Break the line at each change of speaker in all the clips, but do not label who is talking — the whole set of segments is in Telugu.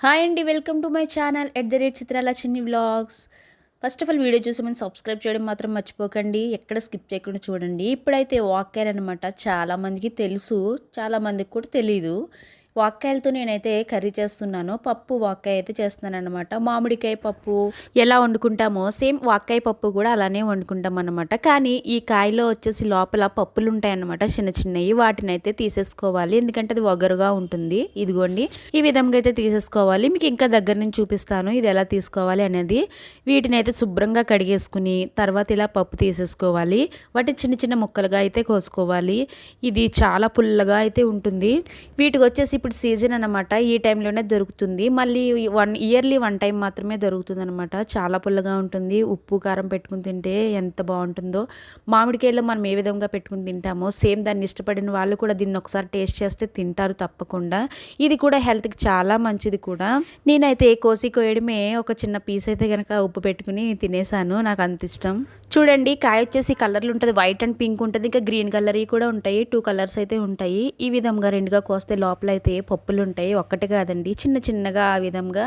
హాయ్ అండి, వెల్కమ్ టు మై ఛానల్ @చిత్రాల చిన్ని vlogs. First of all video చూసే ముందు సబ్స్క్రైబ్ చేయడం మాత్రం మర్చిపోకండి. ఎక్కడ స్కిప్ చేయకుండా చూడండి. ఇప్పుడైతే వాక్కాయలనమాట. చాలామందికి తెలుసు, చాలామందికి కూడా తెలీదు. వాక్కాయలతో నేనైతే కర్రీ చేస్తున్నాను. పప్పు వాక్కాయ అయితే చేస్తున్నాను అనమాట. మామిడికాయ పప్పు ఎలా వండుకుంటామో సేమ్ వాక్కాయ పప్పు కూడా అలానే వండుకుంటాం అనమాట. కానీ ఈ కాయలో వచ్చేసి లోపల పప్పులు ఉంటాయన్నమాట, చిన్న చిన్నవి. వాటిని అయితే తీసేసుకోవాలి, ఎందుకంటే అది వగరుగా ఉంటుంది. ఇదిగోండి, ఈ విధంగా అయితే తీసేసుకోవాలి. మీకు ఇంకా దగ్గర నుంచి చూపిస్తాను ఇది ఎలా తీసుకోవాలి అనేది. వీటిని అయితే శుభ్రంగా కడిగేసుకుని తర్వాత ఇలా పప్పు తీసేసుకోవాలి. వాటిని చిన్న చిన్న ముక్కలుగా అయితే కోసుకోవాలి. ఇది చాలా పుల్లగా అయితే ఉంటుంది. వీటికి వచ్చేసి ఇప్పుడు సీజన్ అనమాట, ఈ టైంలోనే దొరుకుతుంది. మళ్ళీ ఇయర్లీ వన్ టైం మాత్రమే దొరుకుతుంది అనమాట. చాలా పుల్లగా ఉంటుంది. ఉప్పు కారం పెట్టుకుని తింటే ఎంత బాగుంటుందో. మామిడికాయలో మనం ఏ విధంగా పెట్టుకుని తింటామో సేమ్ దాన్ని ఇష్టపడిన వాళ్ళు కూడా దీన్ని ఒకసారి టేస్ట్ చేస్తే తింటారు తప్పకుండా. ఇది కూడా హెల్త్కి చాలా మంచిది కూడా. నేనైతే కోసి కోయడమే ఒక చిన్న పీస్ అయితే కనుక ఉప్పు పెట్టుకుని తినేసాను, నాకు అంత ఇష్టం. చూడండి, కాయ వచ్చేసి కలర్లు ఉంటుంది, వైట్ అండ్ పింక్ ఉంటుంది, ఇంకా గ్రీన్ కలర్ కూడా ఉంటాయి. 2 కలర్స్ అయితే ఉంటాయి. ఈ విధంగా రెండుగా కోస్తే లోపల అయితే పప్పులు ఉంటాయి. ఒక్కటి కాదండి, చిన్న చిన్నగా ఆ విధంగా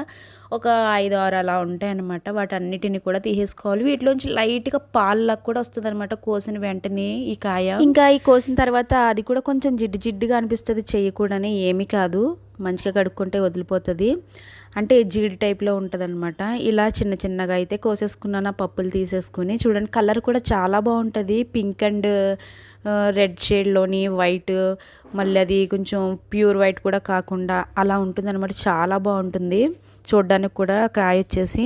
ఒక 5-6 అలా ఉంటాయి అనమాట. వాటన్నిటిని కూడా తీసేసుకోవాలి. వీటిలోంచి లైట్గా పాల్లాగా కూడా వస్తుంది అనమాట కోసిన వెంటనే ఈ కాయ. ఇంకా ఈ కోసిన తర్వాత అది కూడా కొంచెం జిడ్డు జిడ్డుగా అనిపిస్తుంది. చేయకూడని ఏమీ కాదు, మంచిగా కడుక్కుంటే వదిలిపోతుంది. అంటే జీడి టైప్లో ఉంటుంది అనమాట. ఇలా చిన్న చిన్నగా అయితే కోసేసుకున్నాను. పప్పులు తీసేసుకుని చూడండి, కలర్ కూడా చాలా బాగుంటుంది. పింక్ అండ్ రెడ్ షేడ్లోని వైట్, మళ్ళీ అది కొంచెం ప్యూర్ వైట్ కూడా కాకుండా అలా ఉంటుంది అనమాట. చాలా బాగుంటుంది చూడడానికి కూడా. కాయ వచ్చేసి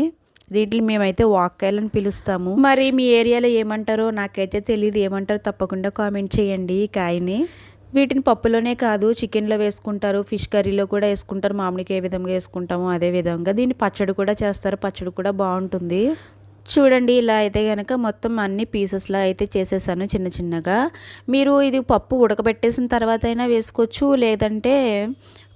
వీటిని మేమైతే వాక్కాయలని పిలుస్తాము. మరి మీ ఏరియాలో ఏమంటారో నాకైతే తెలియదు. ఏమంటారో తప్పకుండా కామెంట్ చేయండి. ఈ కాయని వీటిని పప్పులోనే కాదు, చికెన్లో వేసుకుంటారు, ఫిష్ కర్రీలో కూడా వేసుకుంటారు. మామిడికి ఏ విధంగా వేసుకుంటామో అదే విధంగా దీన్ని పచ్చడి కూడా చేస్తారు. పచ్చడి కూడా బాగుంటుంది. చూడండి, ఇలా అయితే కనుక మొత్తం అన్ని పీసెస్లా అయితే చేసేసాను చిన్న చిన్నగా. మీరు ఇది పప్పు ఉడకబెట్టేసిన తర్వాత అయినా వేసుకోవచ్చు, లేదంటే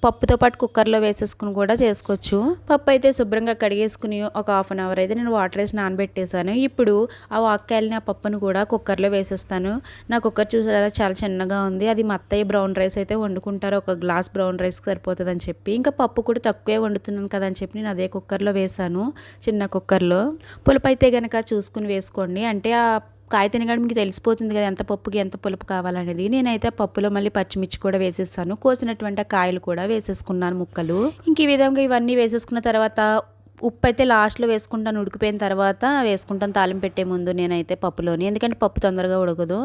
పప్పుతో పాటు కుక్కర్లో వేసేసుకుని కూడా చేసుకోవచ్చు. పప్పు అయితే శుభ్రంగా కడిగేసుకుని ఒక 1/2 అవర్ అయితే నేను వాటర్ వేసి నానబెట్టేశాను. ఇప్పుడు ఆ వాక్కాయలని ఆ పప్పును కూడా కుక్కర్లో వేసేస్తాను. నా కుక్కర్ చూసారా చాలా చిన్నగా ఉంది. అది మా అత్తయ్య బ్రౌన్ రైస్ అయితే వండుకుంటారు, ఒక గ్లాస్ బ్రౌన్ రైస్ సరిపోతుంది అని చెప్పి. ఇంకా పప్పు కూడా తక్కువే వండుతున్నాను కదా అని చెప్పి నేను అదే కుక్కర్లో వేసాను, చిన్న కుక్కర్లో. పులుపు అయితే కనుక చూసుకుని వేసుకోండి. అంటే ఆ కాయ తినగానే మీకు తెలిసిపోతుంది కదా ఎంత పప్పుకి ఎంత పులుపు కావాలనేది. నేనైతే పప్పులో మళ్ళీ పచ్చిమిర్చి కూడా వేసేసాను. కోసినటువంటి కాయలు కూడా వేసేసుకున్నాను ముక్కలు. ఇంక ఈ విధంగా ఇవన్నీ వేసేసుకున్న తర్వాత ఉప్పు అయితే లాస్ట్లో వేసుకుంటాను, ఉడికిపోయిన తర్వాత వేసుకుంటాను తాలింపు పెట్టే ముందు నేనైతే పప్పులోని, ఎందుకంటే పప్పు తొందరగా ఉడకదు.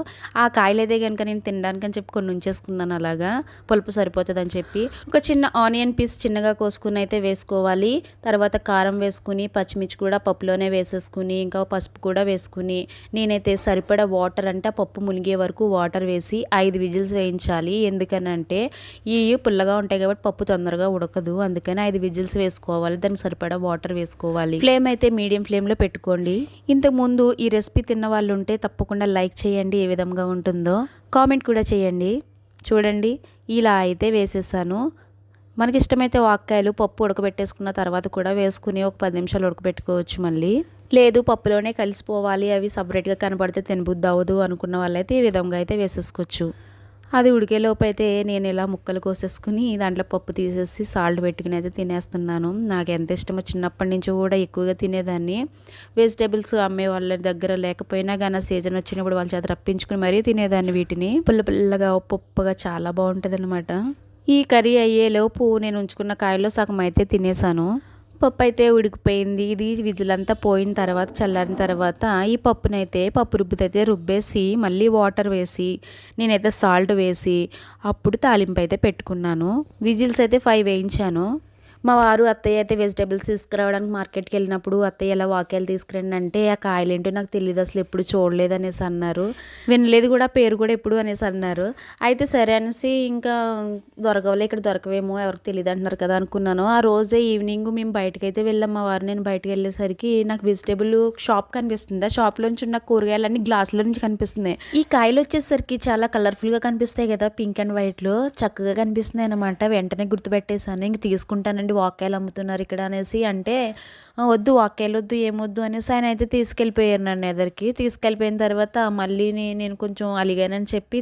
ఆ కాయలు అయితే కనుక నేను తినడానికి అని చెప్పి కొన్ని ఉంచేసుకున్నాను, అలాగా పులుపు సరిపోతుంది అని చెప్పి. ఒక చిన్న ఆనియన్ పీస్ చిన్నగా కోసుకుని అయితే వేసుకోవాలి. తర్వాత కారం వేసుకుని పచ్చిమిర్చి కూడా పప్పులోనే వేసేసుకుని ఇంకా పసుపు కూడా వేసుకుని నేనైతే సరిపడా వాటర్, అంటే ఆ పప్పు మునిగే వరకు వాటర్ వేసి 5 విజిల్స్ వేయించాలి. ఎందుకనంటే ఇవి పుల్లగా ఉంటాయి కాబట్టి పప్పు తొందరగా ఉడకదు, అందుకని 5 విజిల్స్ వేసుకోవాలి. దానికి సరిపడా వాటర్ వేసుకోవాలి. ఫ్లేమ్ అయితే మీడియం ఫ్లేమ్లో పెట్టుకోండి. ఇంతకు ముందు ఈ రెసిపీ తిన్న వాళ్ళు ఉంటే తప్పకుండా లైక్ చేయండి, ఏ విధంగా ఉంటుందో కామెంట్ కూడా చేయండి. చూడండి, ఇలా అయితే వేసేసాను. మనకి ఇష్టమైతే వాక్కాయలు పప్పు ఉడకబెట్టేసుకున్న తర్వాత కూడా వేసుకుని ఒక 10 నిమిషాలు ఉడకబెట్టుకోవచ్చు. మళ్ళీ లేదు పప్పులోనే కలిసిపోవాలి, అవి సపరేట్గా కనబడితే తినబుద్ధి అవ్వదు అనుకున్న వాళ్ళైతే ఈ విధంగా అయితే వేసేసుకోవచ్చు. అది ఉడికేలోపు అయితే నేను ఇలా ముక్కలు కోసేసుకుని దాంట్లో పప్పు తీసేసి సాల్ట్ పెట్టుకుని అయితే తినేస్తున్నాను. నాకు ఎంత ఇష్టమో, చిన్నప్పటి నుంచి కూడా ఎక్కువగా తినేదాన్ని. వెజిటేబుల్స్ అమ్మే వాళ్ళ దగ్గర లేకపోయినా కానీ సీజన్ వచ్చినప్పుడు వాళ్ళ చేత రప్పించుకుని మరీ తినేదాన్ని. వీటిని పుల్లగా ఉప్పుగా చాలా బాగుంటుంది అనమాట. ఈ కర్రీ అయ్యేలోపు నేను ఉంచుకున్న కాయల్లో సగం అయితే తినేసాను. పప్పు అయితే ఉడికిపోయింది. ఇది విజిల్ అంతా పోయిన తర్వాత చల్లారిన తర్వాత ఈ పప్పునైతే పప్పు రుబ్బుతైతే రుబ్బేసి మళ్ళీ వాటర్ వేసి నేనైతే సాల్ట్ వేసి అప్పుడు తాలింపు అయితే పెట్టుకున్నాను. విజిల్స్ అయితే 5 వేయించాను. మా వారు అత్తయ్య అయితే వెజిటేబుల్స్ తీసుకురావడానికి మార్కెట్కి వెళ్ళినప్పుడు అత్తయ్య ఎలా వాక్యాలు తీసుకురండి అంటే ఆ కాయలు ఏంటో నాకు తెలియదు, అసలు ఎప్పుడు చూడలేదు అనేసి అన్నారు. వినలేదు కూడా, పేరు కూడా ఎప్పుడు అనేసి అన్నారు. అయితే సరే అనేసి ఇంకా దొరకవలే, ఇక్కడ దొరకవేమో ఎవరికి తెలియదు అంటున్నారు కదా అనుకున్నాను. ఆ రోజే ఈవినింగ్ మేము బయటకు అయితే వెళ్ళాం. మా వారు నేను బయటకు వెళ్ళేసరికి నాకు వెజిటేబుల్ షాప్ కనిపిస్తుంది. ఆ షాప్లోంచి ఉన్న కూరగాయలన్నీ గ్లాసులో నుంచి కనిపిస్తున్నాయి. ఈ కాయలు వచ్చేసరికి చాలా కలర్ఫుల్గా కనిపిస్తాయి కదా, పింక్ అండ్ వైట్లో చక్కగా కనిపిస్తున్నాయి అనమాట. వెంటనే గుర్తుపెట్టేశాను, ఇంక తీసుకుంటానండి చూడండి వాక్కాయలు అమ్ముతున్నారు ఇక్కడ అనేసి అంటే వద్దు వాక్కాయలు వద్దు ఏమొద్దు అనేసి ఆయన అయితే తీసుకెళ్ళిపోయారు నన్ను ఎదరికి. తీసుకెళ్ళిపోయిన తర్వాత మళ్ళీ నేను కొంచెం అలిగానని చెప్పి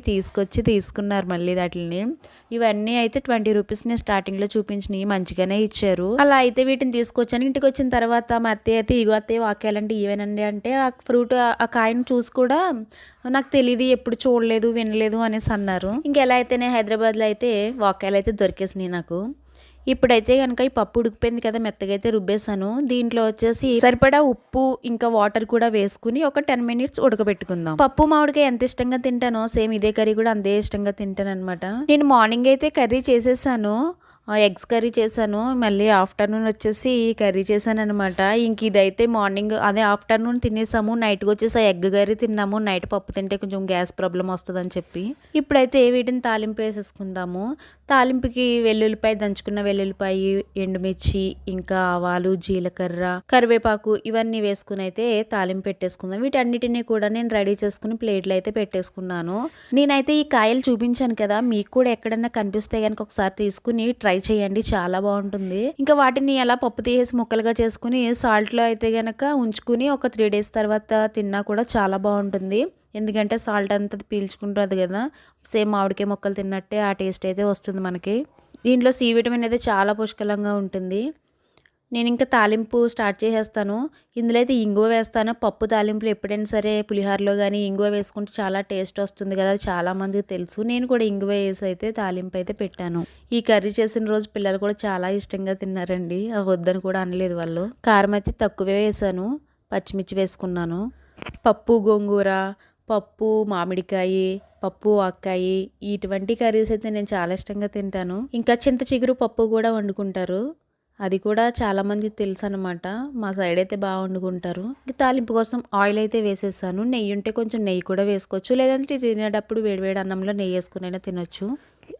తీసుకున్నారు మళ్ళీ వాటిని. ఇవన్నీ అయితే 20 రూపీస్ నేను స్టార్టింగ్లో చూపించినవి మంచిగానే ఇచ్చారు. అలా అయితే వీటిని తీసుకొచ్చాను. ఇంటికి వచ్చిన తర్వాత మా అత్తయ్య అయితే ఇగో అత్తయ్య వాక్యాలంటే ఇవేనండి అంటే ఆ ఫ్రూట్ ఆ కాయను చూసి కూడా నాకు తెలియదు ఎప్పుడు చూడలేదు వినలేదు అనేసి అన్నారు. ఇంకెలా అయితే నేను హైదరాబాద్లో అయితే వాక్యాలు అయితే దొరికేసినాయి నాకు. ఇప్పుడైతే కనుక ఈ పప్పు ఉడికిపోయింది కదా మెత్తగా అయితే రుబ్బేసాను. దీంట్లో వచ్చేసి సరిపడా ఉప్పు ఇంకా వాటర్ కూడా వేసుకుని ఒక 10 మినిట్స్ ఉడకబెట్టుకుందాం. పప్పు మామిడికాయ ఎంత ఇష్టంగా తింటానో సేమ్ ఇదే కర్రీ కూడా అంతే ఇష్టంగా తింటాను అనమాట. నేను మార్నింగ్ అయితే కర్రీ చేసేసాను, ఎగ్స్ కర్రీ చేశాను. మళ్ళీ ఆఫ్టర్నూన్ వచ్చేసి కర్రీ చేశాను అనమాట. ఇంక ఇదైతే మార్నింగ్ అదే ఆఫ్టర్నూన్ తినేసాము. నైట్కి వచ్చేసి ఎగ్ కర్రీ తిన్నాము. నైట్ పప్పు తింటే కొంచెం గ్యాస్ ప్రాబ్లం వస్తుందని చెప్పి ఇప్పుడైతే వీటిని తాలింపు వేసేసుకుందాము. తాలింపుకి వెల్లుల్లిపాయ, దంచుకున్న వెల్లుల్లిపాయ, ఎండుమిర్చి, ఇంకా ఆవాలు, జీలకర్ర, కరివేపాకు ఇవన్నీ వేసుకుని అయితే తాలింపు పెట్టేసుకుందాం. వీటన్నిటిని కూడా నేను రెడీ చేసుకుని ప్లేట్లు అయితే పెట్టేసుకున్నాను. నేనైతే ఈ కాయలు చూపించాను కదా, మీకు కూడా ఎక్కడన్నా కనిపిస్తే కనుక ఒకసారి తీసుకుని ట్రై చేయండి, చాలా బాగుంటుంది. ఇంకా వాటిని అలా పప్పు తీసేసి ముక్కలుగా చేసుకుని సాల్ట్లో అయితే గనక ఉంచుకుని ఒక 3 డేస్ తర్వాత తిన్నా కూడా చాలా బాగుంటుంది. ఎందుకంటే సాల్ట్ అంతా పీల్చుకుంటుంది కదా, సేమ్ మామిడికాయ ముక్కలు తిన్నట్టే ఆ టేస్ట్ అయితే వస్తుంది మనకి. దీంట్లో సి విటమిన్ అయితే చాలా పుష్కలంగా ఉంటుంది. నేను ఇంకా తాలింపు స్టార్ట్ చేసేస్తాను. ఇందులో అయితే ఇంగువ వేస్తాను. పప్పు తాలింపులు ఎప్పుడైనా సరే పులిహోరలో కానీ ఇంగువ వేసుకుంటే చాలా టేస్ట్ వస్తుంది కదా, చాలామందికి తెలుసు. నేను కూడా ఇంగువ వేసి అయితే తాలింపు అయితే పెట్టాను. ఈ కర్రీ చేసిన రోజు పిల్లలు కూడా చాలా ఇష్టంగా తిన్నారండి. వద్దని కూడా అనలేదు వాళ్ళు. కారం అయితే తక్కువే వేసాను, పచ్చిమిర్చి వేసుకున్నాను. పప్పు గోంగూర, పప్పు మామిడికాయ, పప్పు వాక్కాయ ఇటువంటి కర్రీస్ అయితే నేను చాలా ఇష్టంగా తింటాను. ఇంకా చింత చిగురు పప్పు కూడా వండుకుంటారు, అది కూడా చాలామందికి తెలుసు అనమాట. మా సైడ్ అయితే బాగా వండుకుంటారు. తాలింపు కోసం ఆయిల్ అయితే వేసేసాను. నెయ్యి ఉంటే కొంచెం నెయ్యి కూడా వేసుకోవచ్చు, లేదంటే తినేటప్పుడు వేడివేడి అన్నంలో నెయ్యి వేసుకునైనా తినొచ్చు.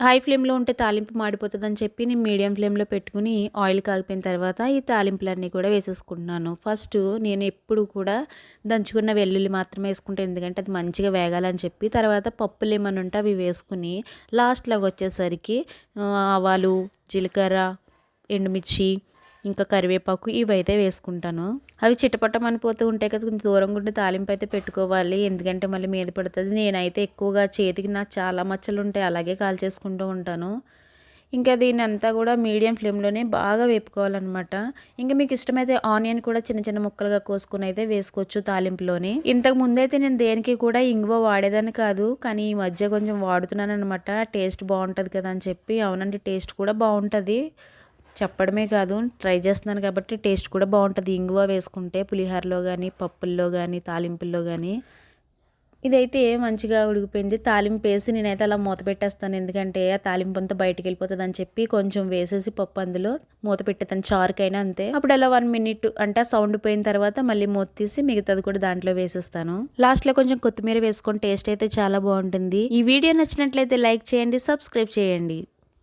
హై ఫ్లేమ్లో ఉంటే తాలింపు మాడిపోతుందని చెప్పి నేను మీడియం ఫ్లేమ్లో పెట్టుకుని ఆయిల్ కాగిపోయిన తర్వాత ఈ తాలింపులన్నీ కూడా వేసేసుకుంటున్నాను. ఫస్ట్ నేను ఎప్పుడు కూడా దంచుకున్న వెల్లుల్లి మాత్రమే వేసుకుంటాను, ఎందుకంటే అది మంచిగా వేగాలని చెప్పి. తర్వాత పప్పులు ఏమైనా ఉంటే అవి వేసుకుని లాస్ట్లోకి వచ్చేసరికి ఆవాలు, జీలకర్ర, ఎండుమిర్చి, ఇంకా కరివేపాకు ఇవైతే వేసుకుంటాను. అవి చిటపటమనిపోతూ ఉంటాయి కదా, కొంచెం దూరంగా ఉంటే తాలింపు అయితే పెట్టుకోవాలి, ఎందుకంటే మళ్ళీ మీద పడుతుంది. నేనైతే ఎక్కువగా చేతికి నాకు చాలా మచ్చలు ఉంటాయి, అలాగే కాల్చేసుకుంటూ ఉంటాను. ఇంకా దీన్ని అంతా కూడా మీడియం ఫ్లేమ్లోనే బాగా వేపుకోవాలన్నమాట. ఇంకా మీకు ఇష్టమైతే ఆనియన్ కూడా చిన్న చిన్న ముక్కలుగా కోసుకుని అయితే వేసుకోవచ్చు తాలింపులోని. ఇంతకు ముందైతే నేను దేనికి కూడా ఇంగువ వాడేదాన్ని కాదు, కానీ ఈ మధ్య కొంచెం వాడుతున్నాను అనమాట. టేస్ట్ బాగుంటుంది కదా అని చెప్పి. అవునండి, టేస్ట్ కూడా బాగుంటుంది, చెప్పడమే కాదు ట్రై చేస్తున్నాను కాబట్టి టేస్ట్ కూడా బాగుంటుంది ఇంగువ వేసుకుంటే పులిహోరలో కానీ, పప్పుల్లో కానీ, తాలింపుల్లో కానీ. ఇదైతే మంచిగా ఉడికిపోయింది. తాలింపు వేసి నేనైతే అలా మూత పెట్టేస్తాను, ఎందుకంటే ఆ తాలింపు అంతా బయటకు వెళ్ళిపోతుంది అని చెప్పి కొంచెం వేసేసి పప్పు అందులో మూత పెట్టేస్తాను, చారుకైనా అంతే. అప్పుడు అలా 1 మినిట్ అంటే సౌండ్ పోయిన తర్వాత మళ్ళీ మూత తీసి మిగతాది కూడా దాంట్లో వేసేస్తాను. లాస్ట్లో కొంచెం కొత్తిమీర వేసుకొని టేస్ట్ అయితే చాలా బాగుంటుంది. ఈ వీడియో నచ్చినట్లయితే లైక్ చేయండి, సబ్స్క్రైబ్ చేయండి.